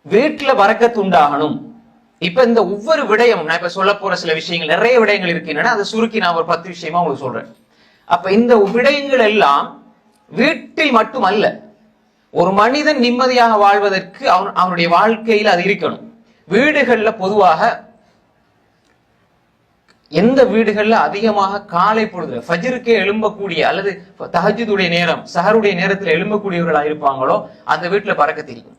வீட்டுல பரக்கத்து உண்டாகணும். இப்ப இந்த ஒவ்வொரு விடயமும் நான் இப்ப சொல்ல போற சில விஷயங்கள், நிறைய விடயங்கள் இருக்கின்றன. அதை சுருக்கி நான் ஒரு 10 விஷயமா உங்களுக்கு சொல்றேன். அப்ப இந்த விடயங்கள் எல்லாம் வீட்டில் மட்டும் அல்ல, ஒரு மனிதன் நிம்மதியாக வாழ்வதற்கு அவனுடைய வாழ்க்கையில் அது இருக்கணும். வீடுகள்ல பொதுவாக எந்த வீடுகள்ல அதிகமாக காலை பொழுதுல ஃபஜ்ருக்கே எழும்பக்கூடிய அல்லது தஹஜ்ஜுடைய நேரம் சஹருடைய நேரத்தில் எழும்பக்கூடியவர்களா இருப்பாங்களோ அந்த வீட்டுல பரக்கத்து இருக்கும்.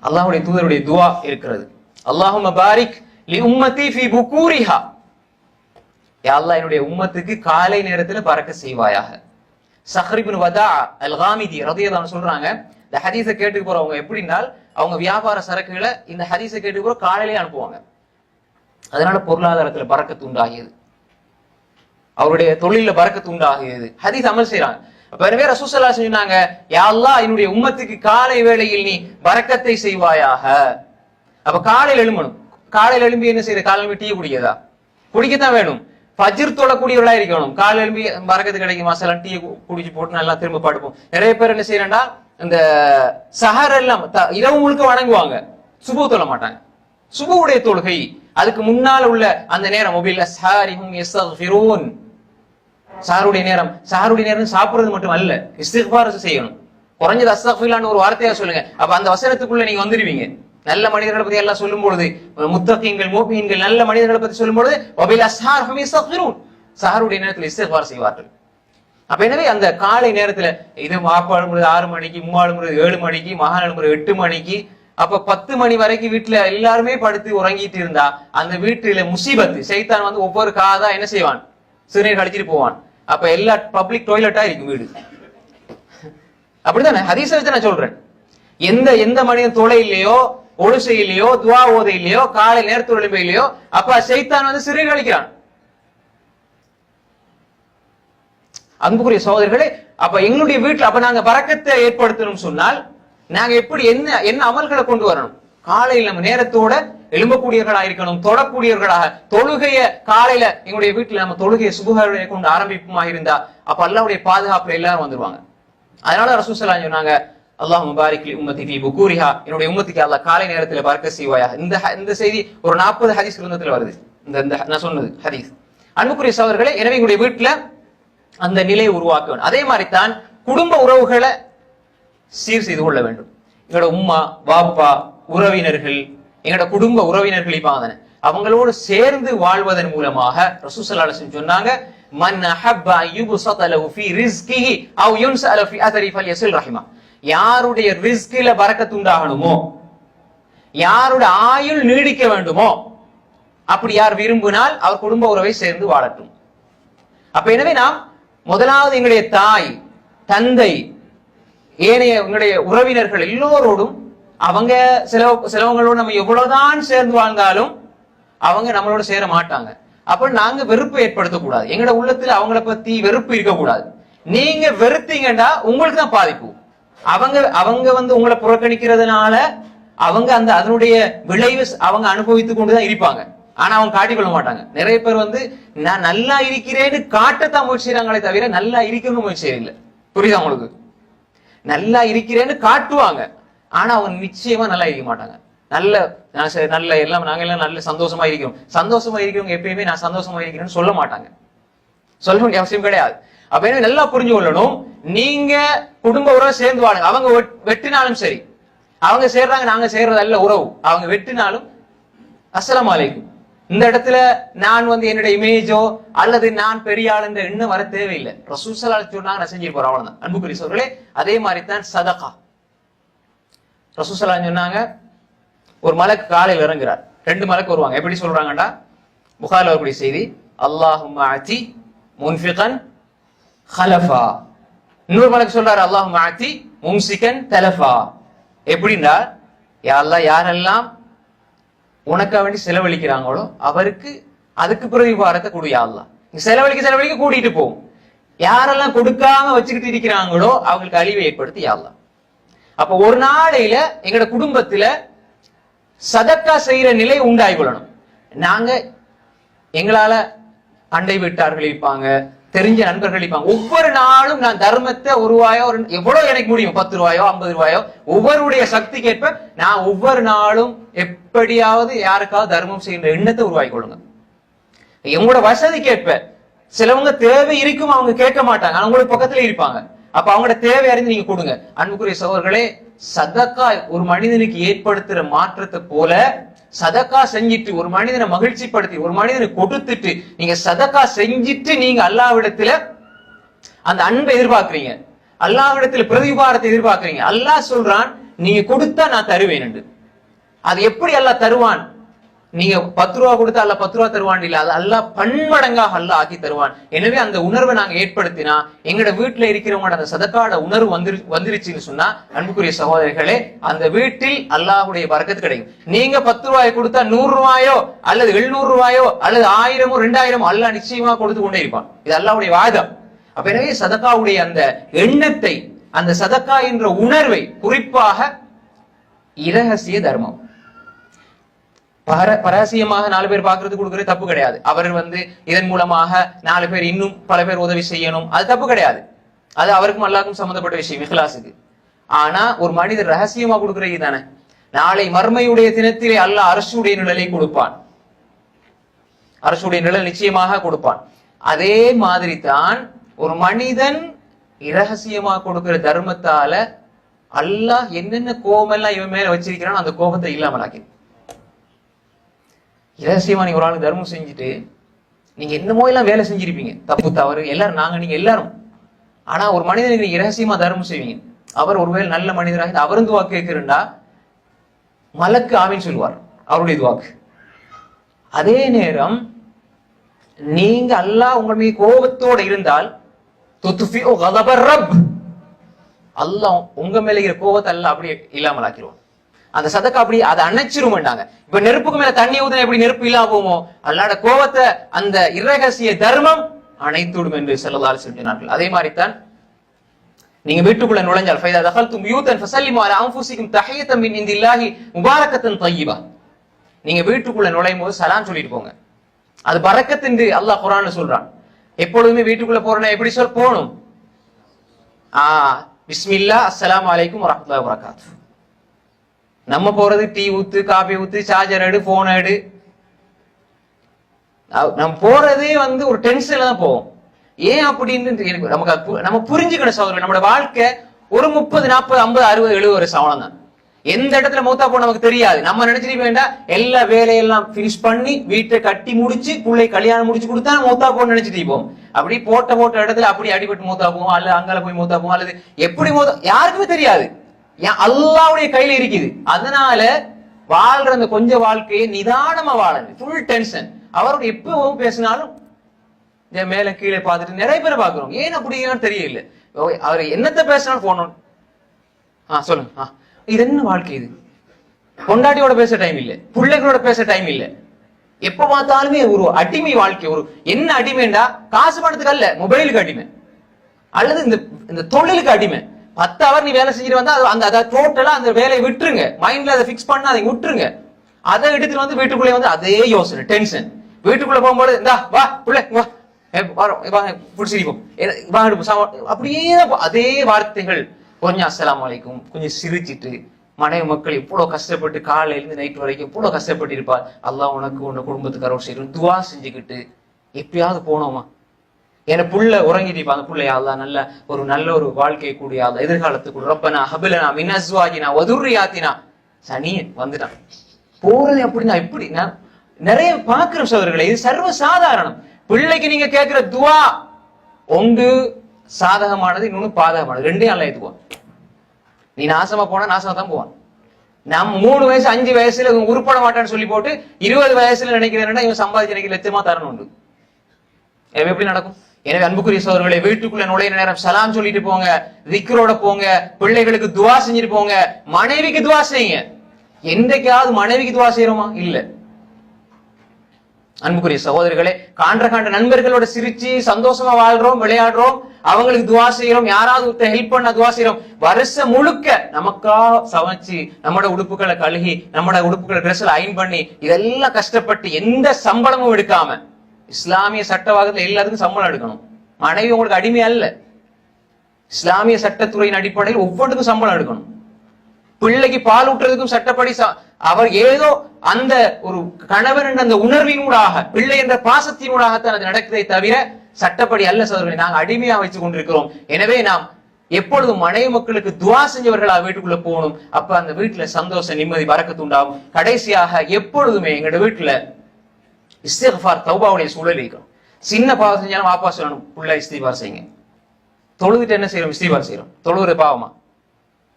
அல்லாஹ்வுடைய தூதருடைய துஆ இருக்கிறது, அல்லாஹும்ம பாரிக் லி உம்மதி ஃபீ புகூரிஹா, யா அல்லாஹ் என்னுடைய உம்மத்துக்கு காலை நேரத்துல பரக்கத் செய்வாயாக. ஸஹர் இப்னு வதா அல்-காமிதி ரலியல்லாஹு அன்ஹு சொல்றாங்க, இந்த ஹதீஸை கேட்டு போறவங்க எப்படினால் அவங்க வியாபார சரக்குகளை இந்த ஹதீஸை கேட்டு போற காலையிலே அனுப்புவாங்க. அதனால பொருளாதாரத்துல பரக்கத்து உண்டாகியது, அவருடைய தொழில பரக்கத்து உண்டாகியது, ஹதீஸ் அமல் செய்யறாங்க. எனவே ரசூல் ஸல்லல்லாஹு அலைஹி வஸல்லம் சொன்னாங்க, யா அல்லாஹ் என்னுடைய உம்மத்துக்கு காலை வேளையில் நீ பரக்கத்தை செய்வாயாக. அப்ப காலையில் எழும்பணும். காலையில் எழும்பி என்ன செய்யறது? காலையில் எழும்பி டீ குடிக்கிறதா? குடிக்கத்தான் வேணும். ஃபஜ்ர் தொழக்கூடியவர்களா இருக்கணும். காலையில் எழும்பி பரக்கத்து கிடைக்கும். மசாலா டீ குடிச்சு போட்டு நல்லா திரும்ப படுப்போம். நிறைய பேர் என்ன செய்யறா, இந்த சஹர் எல்லாம் இரவு முழுக்க வணங்குவாங்க, சுபு தொழ மாட்டாங்க. சுபுவுடைய தொழுகை அதுக்கு முன்னால உள்ள அந்த நேரம், மொபைல் அஸ்ஹாரிஹும் யஸ்தக்ஃபிரூன், சஹருடைய நேரம். சஹருடைய நேரம் சாப்பிடுறது மட்டும் அல்ல, இஸ்திக்ஃபார் செய்யணும். குறைஞ்சது அஸ்தக்ஃபிருல்லாஹ்னு ஒரு வார்த்தையா சொல்லுங்க. அப்ப அந்த வசனத்துக்குள்ள நீங்க வந்துருவீங்க. நல்ல மனிதர்களை பத்தி எல்லாம் சொல்லும் பொழுது, முத்தகீன்கள் முஃமினீன்கள் நல்ல மனிதர்களை பத்தி சொல்லும் பொழுது வபில் அஸ்ஹாரிஹும் யஸ்தக்ஃபிரூன், சஹருடைய நேரத்தில் இஸ்திக்ஃபார் செய்வார்கள். அப்ப எனவே அந்த காலை நேரத்துல இது மாப்பா எழும்புறது 6 மணிக்கு, உம்மா எழும்புறது 7 மணிக்கு, மகன் எழும்புறது 8 மணிக்கு, அப்ப 10 மணி வரைக்கும் வீட்டுல எல்லாருமே படுத்து உறங்கிட்டு இருந்தா அந்த வீட்டுல முசீபத்து, சைத்தான் வந்து ஒவ்வொரு காதா என்ன செய்வான், சிறுநீர் கழிச்சிட்டு போவான். அப்ப எல்லா பப்ளிக் டாய்லெட்டா இருக்கும் வீடு. அப்படித்தானே? ஹதீஸை வச்சு நான் சொல்றேன். எந்த மனிதன் தொலை இல்லையோ, ஒழுசை இல்லையோ, துவா ஓதை இல்லையோ, காலை நேரத்து எழுப்ப இல்லையோ, அப்ப சைத்தான் வந்து சிறுநீர் கழிக்கிறான். அன்புக்குரிய சகோதரர்களே, அப்ப எங்களுடைய வீட்டுல அப்ப நாங்க பரக்கத்தை ஏற்படுத்தணும் சொன்னால் நாங்க எப்படி என்ன அமல்களை கொண்டு வரணும்? காலையில் நம்ம நேரத்தோட எழும்பக்கூடியவர்களா இருக்கணும், தொழக்கூடியவர்களாக. தொழுகைய காலையில எங்களுடைய வீட்டுல நம்ம தொழுகைய சுபஹாவை கொண்டு ஆரம்பிப்புமா இருந்தா அப்ப அல்லாஹ்வுடைய பாதுகாப்புல எல்லாரும் வந்துருவாங்க. அதனால ரசூல் ஸல்லல்லாஹு அலைஹி வஸல்லம் சொன்னாங்க, அல்லாஹும்ம பாரிக் லி உம்மதி ஃபீ புகூரிஹா, என்னுடைய உம்மத்துக்கு அல்லாஹ் காலை நேரத்துல பரக்கத் செய்வாயாக. இந்த செய்தி ஒரு 40 ஹதீஸ் கிரந்தத்துல வருது, இந்த நான் சொன்னது ஹதீஸ். அன்புக்குரிய சகோதரர்களே, எனவே எங்களுடைய வீட்டுல அந்த நிலையை உருவாக்க வேண்டும். அதே மாதிரி தான் குடும்ப உறவுகளை சீர் செய்து கொள்ள வேண்டும். எங்களோட உம்மா பாப்பா உறவினர்கள், எங்களோட குடும்ப உறவினர்கள் அவங்களோடு சேர்ந்து வாழ்வதன் மூலமாக ரசூல் ஸல்லல்லாஹு அலைஹி வஸல்லம் சொன்னாங்க, மன் அஹப்ப யுப்ஸத லஹு ஃபீ ரிஸ்கிஹி அவ் யுன்ஸஅல ஃபீ அத்ரி ஃபல்யஸில் ரஹிமா, யாருடைய ரிஸ்கில பரக்கத் உண்டாகணுமோ, யாருடைய ஆயுள் நீடிக்க வேண்டுமோ, அப்படி யார் விரும்பினால் அவர் குடும்ப உறவை சேர்ந்து வாழட்டும். அப்ப எனவே நாம் முதலாவது எங்களுடைய தாய் தந்தை ஏனைய எங்களுடைய உறவினர்கள் எல்லோரோடும், அவங்க சிலவங்களோடு நம்ம எவ்வளவுதான் சேர்ந்து வாழ்ந்தாலும் அவங்க நம்மளோட சேர மாட்டாங்க. அப்ப நாங்க வெறுப்பு ஏற்படுத்தக்கூடாது. எங்களோட உள்ளத்துல அவங்கள பத்தி வெறுப்பு இருக்கக்கூடாது. நீங்க வெறுத்தீங்கன்னா உங்களுக்கு தான் பாதிப்பு. அவங்க வந்து உங்களை புறக்கணிக்கிறதுனால அவங்க அதனுடைய விளைவு அவங்க அனுபவித்துக் கொண்டுதான் இருப்பாங்க. ஆனா அவங்க காட்டிக்கொள்ள மாட்டாங்க. நிறைய பேர் வந்து நான் நல்லா இருக்கிறேன்னு காட்டத்தான் முயற்சி செய்யறாங்களே தவிர நல்லா இருக்கணும்னு முயற்சி செய்யல. புரியுதா உங்களுக்கு? நல்லா இருக்கிறேன்னு காட்டுவாங்க, ஆனா அவங்க நிச்சயமா நல்லா இருக்க மாட்டாங்க. நல்ல எல்லாம் நாங்க எல்லாம் நல்ல சந்தோஷமா இருக்கிறோம். சந்தோஷமா இருக்கிறவங்க எப்பயுமே நான் சந்தோஷமா இருக்கிறேன்னு சொல்ல மாட்டாங்க, சொல்ல வேண்டிய அவசியம் கிடையாது. அப்ப என்ன நல்லா புரிஞ்சு கொள்ளணும், நீங்க குடும்ப உறவை சேர்ந்து வாழுங்க. அவங்க வெட்டினாலும் சரி, அவங்க சேர்றாங்க நாங்க சேர்றது அல்ல உறவு. அவங்க வெட்டினாலும் அஸ்ஸலாமு அலைக்கும். இந்த இடத்துல நான் வந்து என்னுடைய இமேஜோ அல்லது நான் பெரிய ஆள் என்ற எண்ணம் வர தேவையில்லை. ரசூல் ஸல்லல்லாஹு அலைஹி வஸல்லம் நான் செஞ்சு போறேன், அவ்வளவுதான். அன்புக்குரிய சகோதரர்களே, அதே மாதிரி தான் சதகா. ரசூல் ஸல்லல்லாஹு அலைஹி வஸல்லம் சொன்னாங்க, ஒரு மலக்கு காலையில் இறங்குறார். 2 மலக்கு வருவாங்க. எப்படி சொல்றாங்கடா, புகாரில் வரக்கூடிய செய்தி, அல்லாஹும்ம அதி முன்ஃபிகன் ஹலஃபா. இன்னொரு மலக்கு சொல்றாரு, அல்லாஹும்ம அதி மும்சிகன் தலஃபா. எப்படின்னா, யா அல்லாஹ் யாரெல்லாம் உனக்கா வேண்டி செலவழிக்கிறாங்களோ அவருக்கு அதுக்கு பிரதிபாரத்தை கொடு யா அல்லாஹ். செலவழிக்க கூட்டிட்டு போகும். யாரெல்லாம் கொடுக்காம வச்சுக்கிட்டு இருக்கிறாங்களோ அவங்களுக்கு அழிவை ஏற்படுத்தி யா அல்லாஹ். அப்ப ஒரு நாளையில எங்களோட குடும்பத்துல சதக்கா செய்யற நிலை உண்டாகி கொள்ளணும். நாங்க எங்களால அண்டை வீட்டார்கள் இருப்பாங்க, தெரிஞ்ச நண்பர்கள் இருப்பாங்க. ஒவ்வொரு நாளும் நான் தர்மத்தை ரூபாயோ எவ்வளவு எனக்கு முடியும், 10 ரூபாயோ 50 ரூபாயோ ஒவ்வொருடைய சக்தி கேட்ப நான் ஒவ்வொரு நாளும் எப்படியாவது யாருக்காவது தர்மம் செய்கின்ற எண்ணத்தை உருவாக்கி கொள்ளுங்க. எங்களோட வசதி கேட்ப சிலவங்க தேவை இருக்கும், அவங்க கேட்க மாட்டாங்க, அவங்களுக்கு பக்கத்துல இருப்பாங்க. அப்ப அவங்களோட தேவை அறிந்து நீங்க கொடுங்க. அன்புக்குரிய சகோதரர்களே, சதக்கா ஒரு மனிதனுக்கு ஏற்படுத்துற மாற்றத்தை போல சதக்கா செஞ்சிட்டு ஒரு மனிதனை மகிழ்ச்சிப்படுத்தி ஒரு மனிதனை கொடுத்துட்டு நீங்க சதக்கா செஞ்சிட்டு நீங்க அல்லாஹ்விடத்துல அந்த அன்பை எதிர்பார்க்கிறீங்க, அல்லாஹ்விடத்துல பிரதிபாரத்தை எதிர்பார்க்கிறீங்க. அல்லாஹ் சொல்றான் நீங்க கொடுத்தா நான் தருவேன் என்று. அது எப்படி அல்லாஹ் தருவான்? நீங்க 10 ரூபா கொடுத்தா அல்லாஹ் 10 ரூபா தருவான் இல்ல, அது அல்லாஹ் பன்மடங்காக அல்லாஹ் ஆக்கி தருவான். எனவே அந்த உணர்வை நாங்க ஏற்படுத்தினா எங்கட வீட்டுல இருக்கிறவங்களோட அந்த சதக்காட உணர்வு வந்துருச்சுன்னு சொன்னா அன்புக்குரிய சகோதரர்களே, அந்த வீட்டில் அல்லாஹ்வுடைய பரக்கத்து கிடைக்கும். நீங்க 10 ரூபாய் கொடுத்தா 100 ரூபாயோ அல்லது 700 ரூபாயோ அல்லது 1000மோ 2000மோ அல்லாஹ் நிச்சயமா கொடுத்து கொண்டே இருப்பான். இது அல்லாஹ்வுடைய வாதம். அப்ப எனவே சதக்காவுடைய அந்த எண்ணத்தை, அந்த சதக்கா என்ற உணர்வை, குறிப்பாக இரகசிய தர்மம், பரசியமாக 4 பேர் பாக்குறது கொடுக்கறது தப்பு கிடையாது. அவர் இதன் மூலமாக 4 பேர் இன்னும் பல பேர் உதவி செய்யணும், அது தப்பு கிடையாது. அது அவருக்கும் அல்லாஹ்வுக்கும் சம்பந்தப்பட்ட விஷயம், இஹ்லாஸுக்கு. ஆனா ஒரு மனிதர் ரகசியமா கொடுக்கறது தானே, நாளை மர்மையுடைய தினத்திலே அல்லாஹ் அரசுடைய நிழலை கொடுப்பான், அரசுடைய நிழல் நிச்சயமாக கொடுப்பான். அதே மாதிரி தான் ஒரு மனிதன் இரகசியமா கொடுக்கிற தர்மத்தால அல்லாஹ் என்னென்ன கோபமெல்லாம் இவன் மேல வச்சிருக்கிறான் அந்த கோபத்தை இல்லாமலாக்கி. இரகசியமா நீங்க ஒரு ஆளுக்கு தர்மம் செஞ்சுட்டு நீங்க என்னமோ எல்லாம் வேலை செஞ்சிருப்பீங்க, தப்பு தவறு எல்லாரும் நீங்க எல்லாரும். ஆனா ஒரு மனிதனுக்கு நீங்க இரகசியமா தர்மம் செய்வீங்க, அவர் ஒருவேளை நல்ல மனிதராக அவரும் துவா கேட்கிறா மலக்கு ஆமீன் சொல்லுவார், அவருடைய துவாக்கு. அதே நேரம் நீங்க அல்லாஹ் உங்கள் மீது கோபத்தோட இருந்தால் அல்லாஹ் உங்க மேல இருக்கிற கோபத்தை அல்லாஹ் அப்படியே இல்லாமல் ஆக்கிடுவான். அந்த சதக்கா அப்படி அதை அணைச்சிருமாண்டாங்க. இப்ப நெருப்புக்கு மேல தண்ணி ஊதுனா எப்படி நெருப்பு இல்லாம போமோ, அல்லாஹ்வோட கோபத்தை அந்த இரகசிய தர்மம் அணைத்துடும் என்று ஸல்லல்லாஹு அலைஹி வஸல்லம் சொன்னார்கள். அதே மாதிரி தான் நீங்க வீட்டுக்குள்ள நுழைஞ்சால் ஃபைதா தகல்தும் பியூதன் ஃபஸல்லிமு அலா அன்ஃபுஸிகும் தஹியத்தன் மின் இன்தில்லாஹி முபாரக்கத்தன் தய்யிபா. நீங்க வீட்டுக்குள்ள நுழையும் போது சலாம் சொல்லிட்டு போங்க, அது பரக்கத் என்று அல்லாஹ் குர்ஆன்ல சொல்றான். எப்பொழுதுமே வீட்டுக்குள்ள போறனா எப்படி போகணும்? பிஸ்மில்லா அஸ்ஸலாமு அலைக்கும் வரஹ்மத்துல்லாஹி வபரகாத்துஹு. நம்ம போறது டீ ஊத்து, காபி ஊத்து, சார்ஜர் எடு, போன் எடு. நம்ம போறதே ஒரு டென்ஷன்ல தான் போவோம். ஏன் அப்படின்னு நம்ம புரிஞ்சுக்கணும் சகோதரர். நம்மளோட வாழ்க்கை ஒரு 30, 40, 50, 60, 70 வருஷம் அவ்வளவுதான். எந்த இடத்துல மௌத்தா போன நமக்கு தெரியாது. நம்ம நினைச்சிட்டு வேண்டாம் எல்லா வேலையெல்லாம் பினிஷ் பண்ணி வீட்டை கட்டி முடிச்சு பிள்ளை கல்யாணம் முடிச்சு கொடுத்தா மௌத்தா போன்னு நினைச்சிட்டு போவோம். அப்படி போட்ட இடத்துல அப்படி அடிபட்டு மௌத்தா போவோம், அல்லது அங்கால போய் மௌத்தா போவோம், அல்லது எப்படி யாருக்குமே தெரியாது. அல்லாஹ்வுடைய கையில இருக்குது. அதனால வாழ்ற அந்த கொஞ்ச வாழ்க்கையை நிதானமா வாழணும், ஃபுல் டென்ஷன். அவரோட எப்பவும் பேசினாலும் மேல கீழே பார்த்துட்டு நிறைய பேர் பாக்குறோம். ஏன் அப்படி தெரியல, அவர் என்னத்த பேசினாலும் போனோம். சொல்லுங்க, இது என்ன வாழ்க்கை? இது பொண்டாட்டியோட பேச டைம் இல்ல, பிள்ளைகளோட பேச டைம் இல்ல, எப்ப பார்த்தாலுமே ஒரு அடிமை வாழ்க்கை. ஒரு என்ன அடிமைண்டா, காசு பணத்துக்கு அல்ல, மொபைலுக்கு அடிமை, அல்லது இந்த தொழிலுக்கு அடிமை. 10 ஹவர் நீ வேலை செஞ்சுட்டு வந்தா அந்த டோட்டலா அந்த வேலையை விட்டுருங்க, மைண்ட்ல அதை பிக்ஸ் பண்ண அதை விட்டுருங்க. அதை எடுத்துட்டு வீட்டுக்குள்ளே அதே யோசனை, டென்ஷன். வீட்டுக்குள்ள போகும்போது இந்தா வா பிள்ளை பிடிச்சிருப்போம், அப்படியே அதே வார்த்தைகள். கொஞ்சம் அஸ்ஸலாமு அலைக்கும் கொஞ்சம் சிரிச்சிட்டு, மனைவி மக்கள் எவ்வளவு கஷ்டப்பட்டு காலையில இருந்து நைட் வரைக்கும் எவ்வளவு கஷ்டப்பட்டு இருப்பார், அல்லாஹ் உனக்கு உன்ன குடும்பத்துக்கு அருள் செய்யணும் துவா செஞ்சுக்கிட்டு எப்பயாவது போனோமா. ஏன்னா புள்ள உறங்கிட்டு இருப்பா, அந்த பிள்ளையா அல்லாஹ் நல்ல ஒரு வாழ்க்கை கூடிய அல்லாஹ் எதிர்காலத்துக்கு ரப்பனா ஹபிலனா மின் அஸ்வாஜினா வதுர்ரியாத்தினா சனியே வந்துட்டான். போறது அப்படின்னா எப்படி நிறைய பாக்குறோம் சகோதரர்களே. இது சர்வ சாதாரணம். பிள்ளைக்கு நீங்க கேட்கிற துவா ஒன்று சாதகமானது, இன்னொன்னு பாதகமானது, ரெண்டையும் அல்ல ஏத்துக்குவான். நீ நாசமா போனா நாசமா தான் போவான். நம்ம 3 வயசு 5 வயசுல உருப்பட மாட்டான்னு சொல்லி போட்டு 20 வயசுல நினைக்கிறேன்னா இவன் சம்பாதிச்சு எனக்கு லட்சமா தரணும் உண்டு. எப்படி நடக்கும்? எனவே அன்புக்குரிய சகோதரர்களே, வீட்டுக்குள்ள நுழைய நேரம் சலாம் சொல்லிட்டு போங்க, திக்ரோட போங்க, பிள்ளைகளுக்கு துவா செஞ்சுட்டு போங்க, மனைவிக்கு துவா செய்யுங்க. என்றைக்காவது மனைவிக்கு துவா செய்யறோமா? இல்ல. அன்புக்குரிய சகோதரர்களே, காண்ற நண்பர்களோட சிரிச்சு சந்தோஷமா வாழ்றோம், விளையாடுறோம், அவங்களுக்கு துவா செய்யறோம், யாராவது ஹெல்ப் பண்ண துவா செய்யறோம். வருஷம் முழுக்க நமக்கா சமைச்சு நம்மட உடுப்புகளை கழுகி நம்மட உடுப்புகளை ட்ரெஸ்ல அயன் பண்ணி இதெல்லாம் கஷ்டப்பட்டு எந்த சம்பளமும் எடுக்காம, இஸ்லாமிய சட்டவாகத்துல எல்லாத்துக்கும் சம்பளம் எடுக்கணும். மனைவி உங்களுக்கு அடிமை அல்ல. இஸ்லாமிய சட்டத்துறையின் அடிப்படையில் ஒவ்வொன்றுக்கும் சம்பளம் எடுக்கணும். பிள்ளைக்கு பால் ஊட்டுறதுக்கும் சட்டப்படி அவர் ஏதோ அந்த ஒரு கணவன் என்ற அந்த உணர்வினூடாக, பிள்ளை என்ற பாசத்தினூடாகத்தான் அது நடக்கிறதை தவிர சட்டப்படி அல்ல சகோதரர்களை. நாங்கள் அடிமையா வச்சு கொண்டிருக்கிறோம். எனவே நாம் எப்பொழுதும் மனைவி மக்களுக்கு துவா செஞ்சவர்களா வீட்டுக்குள்ள போகணும். அப்ப அந்த வீட்டுல சந்தோஷம், நிம்மதி, பரக்கத்து உண்டாகும். கடைசியாக எப்பொழுதுமே எங்களோட வீட்டுல இஸ்திக்ஃபார், தௌபாவுடைய சூழல் இருக்கணும். சின்ன பாவம் செஞ்சாலும் வாப்பா சொல்லணும், புள்ள இஸ்திக்ஃபார் செய்யுங்க. தொழுதுட்டு என்ன செய்யறோம்? இஸ்திக்ஃபார் செய்யறோம். தொழுகிற பாவமா?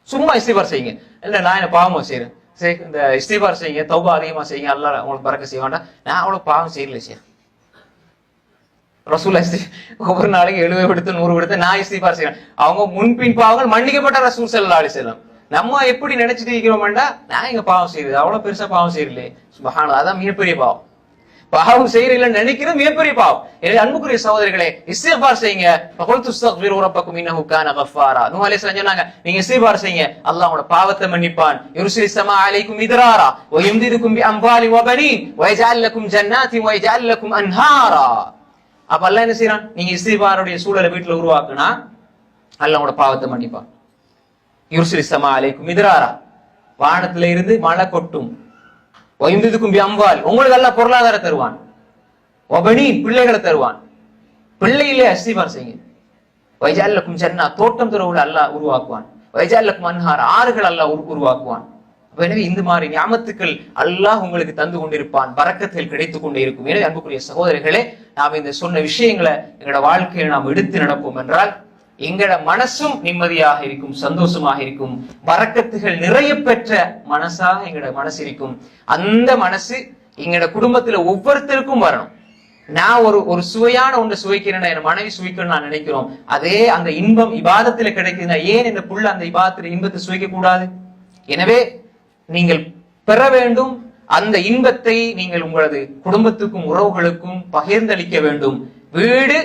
சும்மா இஸ்திக்ஃபார் செய்யுங்க. இல்ல நான் என்ன பாவமா செய்யறேன், சரி இந்த இஸ்திக்ஃபார் செய்யுங்க, தௌபா அதிகமா செய்யுங்க, அல்லாஹ் உங்களுக்கு பரக்க செய்ய வேண்டாம். நான் அவ்வளவு பாவம் செய்யல செய்ய. ரசூல் ஒவ்வொரு நாளைக்கு 70 விடுத்து 100 விடுத்து நான் இஸ்திக்ஃபார் செய்யறேன். அவங்க முன்பின் பாவங்கள் மன்னிக்கப்பட்ட ரசூல் ஸல்லல்லாஹு அலைஹி வஸல்லம். நம்ம எப்படி நினைச்சிட்டு இருக்கிறோம்டா, நான் இங்க பாவம் செய்யறது அவ்வளவு பெருசா பாவம் செய்யறே, சுப்ஹானல்லாஹ், அதான் மிகப்பெரிய பாவம். பாவம் செய்யறீங்கன்னு நினைக்கிறது மிகப்பெரிய பாவம். எனவே அன்புக்குரிய சகோதரர்களே, இஸ்திக்ஃபார் செய்யுங்க. ஃபகுல்து அஸ்தக்ஃபிரு ரப்பக்கும் இன்னஹு கான கஃபாரா. நூஹ் அலைஹிஸ்ஸலாம் சொன்னாங்க, நீங்க இஸ்திக்ஃபார் செய்யுங்க, அல்லாஹ் உங்களோட பாவத்தை மன்னிப்பான். யுர்சிலிஸ் ஸமா அலைக்கும் மித்ராரா வ யும்திதுக்கும் பி அம்வாலி வ பனீன் வ யஜஅல் லக்கும் ஜன்னாத்தின் வ யஜஅல் லக்கும் அன்ஹாரா. அப்ப அல்லாஹ் என்ன செய்றான்? நீங்க இஸ்திக்ஃபாருடைய சூழலை வீட்டுல உருவாக்குனா அல்லாஹ் உங்களோட பாவத்தை மன்னிப்பான். யுர்சிலிஸ் ஸமா அலைக்கும் மித்ராரா, வானத்துல இருந்து மழை கொட்டும். வயந்துக்கும் அம்வால், உங்களுக்கு எல்லாம் பொருளாதாரம் தருவான். வபனீன், பிள்ளைகளை தருவான். பிள்ளையிலே இஸ்திக்ஃபார் செய்யுங்க. வயஜஅல் லக்கும் ஜன்னா, தோட்டம் துறவுல அல்லாஹ் உருவாக்குவான். வயஜஅல் லக்கும் அன்ஹார், ஆறுகள் அல்லாஹ் உருவாக்குவான். எனவே இந்த மாதிரி ஞாமத்துக்கள் அல்லாஹ் உங்களுக்கு தந்து கொண்டிருப்பான், பரக்கத்தில் கிடைத்துக் கொண்டே இருக்கும். எனவே அன்புக்குரிய சகோதரர்களே, நாம் இந்த சொன்ன விஷயங்களை எங்களோட வாழ்க்கையில் நாம் எடுத்து நடப்போம் என்றால் எங்களோட மனசும் நிம்மதியாக இருக்கும், சந்தோஷமாக இருக்கும். பரக்கத்துகள் நிறைய பெற்ற மனசாக எங்களோட மனசு இருக்கும். அந்த மனசு எங்களோட குடும்பத்துல ஒவ்வொருத்தருக்கும் வரணும். நான் ஒரு சுவையான ஒன்று சுவைக்கிறேன், என் மனைவி சுவைக்கணும்னு நான் நினைக்கிறோம். அதே அந்த இன்பம் இபாதத்துல கிடைக்குதுன்னா ஏன் இந்த புள்ள அந்த இபாதத்துல இன்பத்தை சுவைக்க கூடாது? எனவே நீங்கள் பெற வேண்டும். அந்த இன்பத்தை நீங்கள் உங்களது குடும்பத்துக்கும் உறவுகளுக்கும் பகிர்ந்தளிக்க வேண்டும். வீடு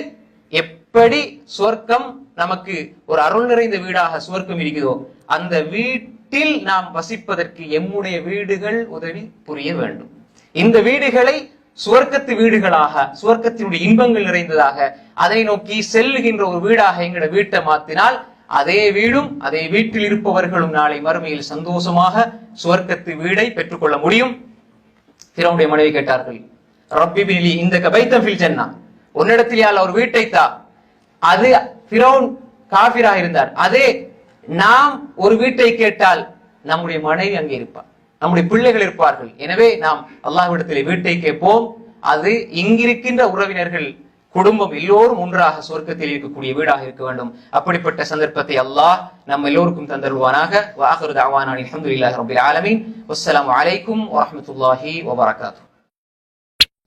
எப்படி சொர்க்கம் நமக்கு ஒரு அருள் நிறைந்த வீடாக சுவர்க்கம் இருக்கிறதோ, அந்த வீட்டில் நாம் வசிப்பதற்கு எம்முடைய வீடுகள் உதவி புரிய வேண்டும். இந்த வீடுகளை சுவர்க்கத்து வீடுகளாக, சுவர்க்கத்தினுடைய இன்பங்கள் நிறைந்ததாக, அதை நோக்கி செல்லுகின்ற ஒரு வீடாக எங்களோட வீட்டை மாத்தினால் அதே வீடும் அதே வீட்டில் இருப்பவர்களும் நாளை மறுமையில் சந்தோஷமாக சுவர்க்கத்து வீடை பெற்றுக்கொள்ள முடியும். ஃபிரௌனுடைய மனைவி கேட்டார்கள், ரப்பி பினி இந்தக பைத்தன் ஃபில் ஜன்னா, உன்னிடத்தில் யாழ் ஒரு வீட்டை தா. அது ஃபிரௌன் காஃபிராக இருந்தார். அதே நாம் ஒரு வீட்டை கேட்டால் நம்முடைய மனைவி அங்கே இருப்பார், நம்முடைய பிள்ளைகள் இருப்பார்கள். எனவே நாம் அல்லாஹ்விடத்திலே வீட்டை கேட்போம். அது இங்கிருக்கின்ற உறவினர்கள், குடும்பம் எல்லோரும் ஒன்றாக சொர்க்கத்தில் இருக்கக்கூடிய வீடாக இருக்க வேண்டும். அப்படிப்பட்ட சந்தர்ப்பத்தை அல்லாஹ் நம்ம எல்லோருக்கும் தந்தருவானாக. வஆகிரு தஅவானா அல்ஹம்துலில்லாஹி ரப்பில் ஆலமீன். வஸ்ஸலாமு அலைக்கும் வரஹ்மத்துல்லாஹி வபரகாத்துஹு.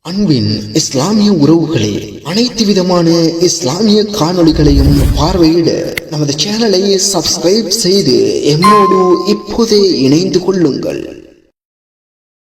அன்பின் இஸ்லாமிய உறவுகளே, அனைத்து விதமான இஸ்லாமிய காணொளிகளையும் பார்வையிட நமது சேனலை சப்ஸ்கிரைப் செய்து எம்மோடு இப்போதே இணைந்து கொள்ளுங்கள்.